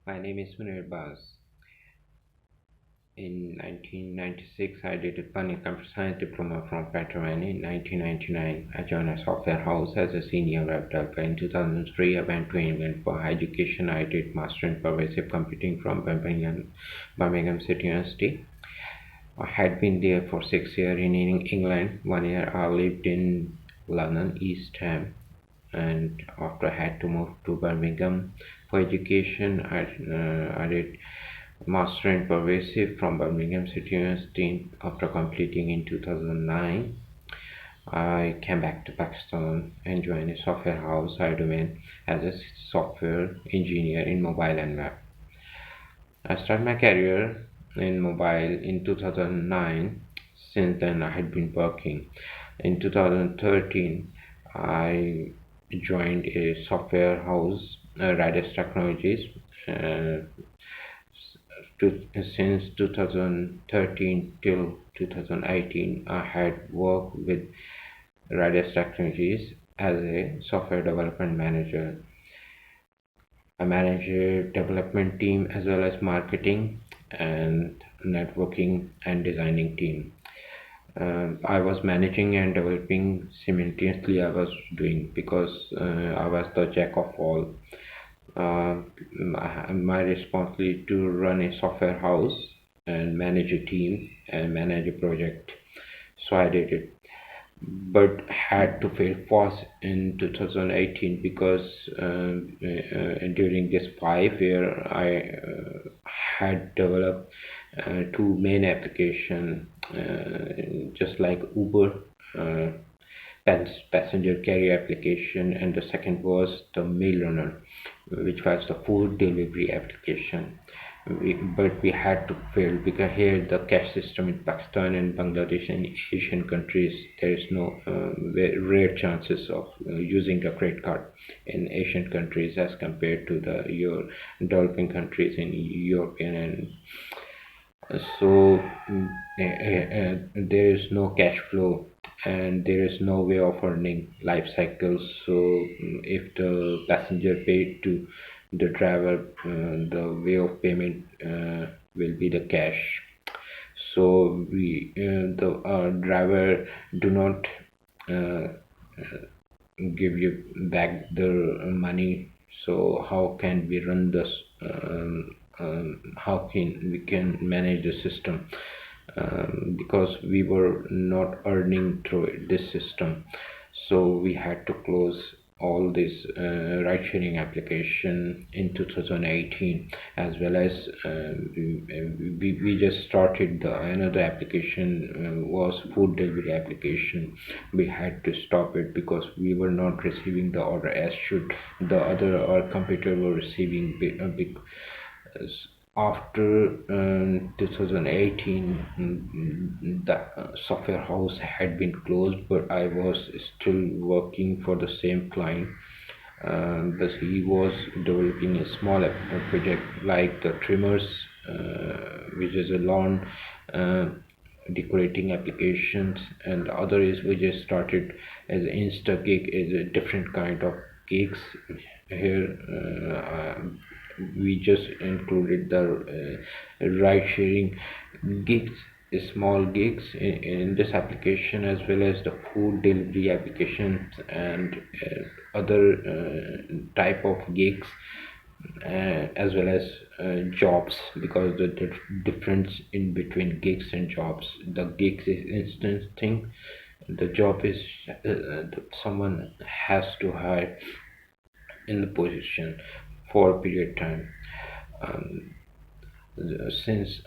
My name is Munir Baz. In 1996, I did a computer science diploma from Petrovan. In 1999, I joined a software house as a senior web developer. In 2003, I went to England for higher education. I did master in pervasive computing from Birmingham City University. I had been there for 6 years in England. 1 year I lived in London, East Ham, and after I had to move to Birmingham for education, I did master in pervasive from Birmingham City University. After completing in 2009, I came back to Pakistan and joined a software house Idomain as a software engineer in mobile and web. I started my career in mobile in 2009. Since then, I had been working. In 2013, I joined a software house, Radius Technologies. Uh, since 2013 till 2018, I had worked with Radius Technologies as a software development manager. I manage a development team as well as marketing and networking and designing team. I was managing and developing simultaneously. I was doing because I was the jack of all. My responsibility to run a software house and manage a team and manage a project. So I did it, but had to fail fast in 2018 because during this 5 year I had developed two main application, just like Uber, uh, passenger carrier application, and the second was the mail runner, which was the food delivery application. But we had to fail because here the cash system in Pakistan and Bangladesh and Asian countries, there is no very rare chances of using a credit card in Asian countries as compared to the your developing countries in European. And so there is no cash flow and there is no way of earning life cycles. So if the passenger paid to the driver, the way of payment will be the cash. So we the driver do not uh, give you back the money. So how can we run this? How can we can manage the system? Because we were not earning through this system, so we had to close all this ride sharing application in 2018, as well as we just started another application, was food delivery application. We had to stop it because we were not receiving the order as should the other our competitor were receiving big. After 2018, the software house had been closed, but I was still working for the same client. But he was developing a small project like the trimmers, which is a lawn decorating applications, and the other is we just started as Insta gig, is a different kind of gigs. Here we just included the ride sharing gigs, small gigs in this application, as well as the food delivery applications and other type of gigs, as well as jobs, because the difference in between gigs and jobs, the gigs is instant thing, the job is someone has to hire in the position for a period time. um, since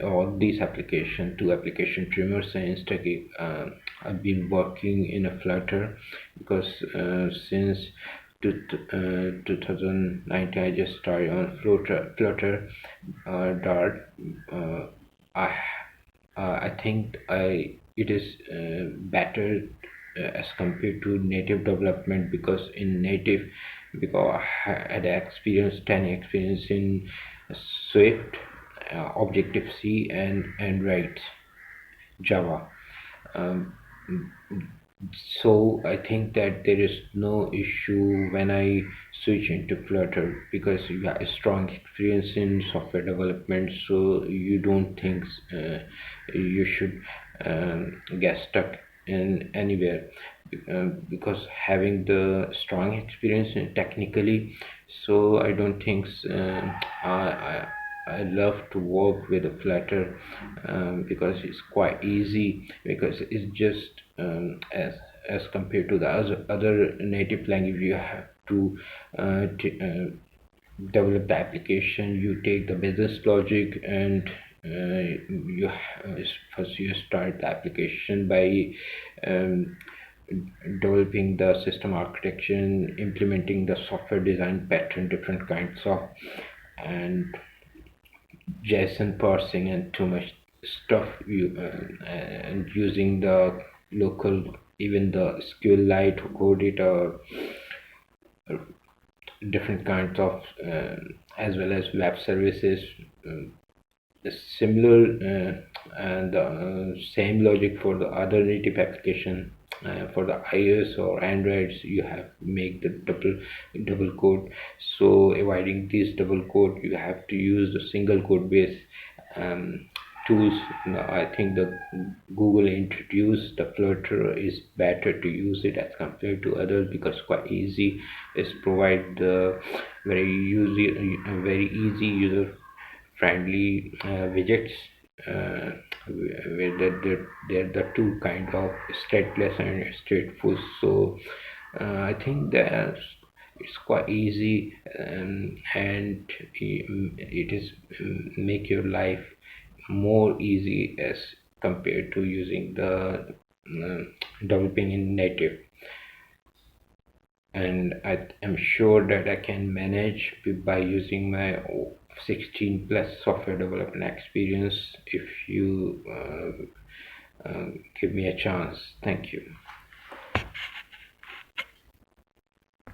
all these application, two application, trimmers and Instagig, I've been working in a Flutter because since 2019 I just started on Flutter Dart. I I think it is better as compared to native development, because in native, because I had experience 10 experience in Swift, Objective C, and Java. Um, So I think that there is no issue when I switch into Flutter because you have a strong experience in software development, so you don't think you should get stuck in anywhere, because having the strong experience in technically, so I don't think I love to work with a Flutter, because it's quite easy, because it's just as compared to the other native language, you have to develop the application. You take the business logic and first you start the application by um, developing the system architecture, implementing the software design pattern, different kinds of, and JSON parsing and too much stuff, and using the local, even the SQLite to code it, or different kinds of, as well as web services, similar, and same logic for the other native application. For the iOS or Androids, you have make the double code. So avoiding this double code, you have to use the single code base um, tools. I think the Google introduced the Flutter is better to use it as compared to others, because quite easy. It's provide the very easy user friendly widgets, where they're the two kind of stateless and stateful. So I think that it's quite easy, and it is make your life more easy as compared to using the developing in native. And I am sure that I can manage by using my 16 plus software development experience if you give me a chance. Thank you.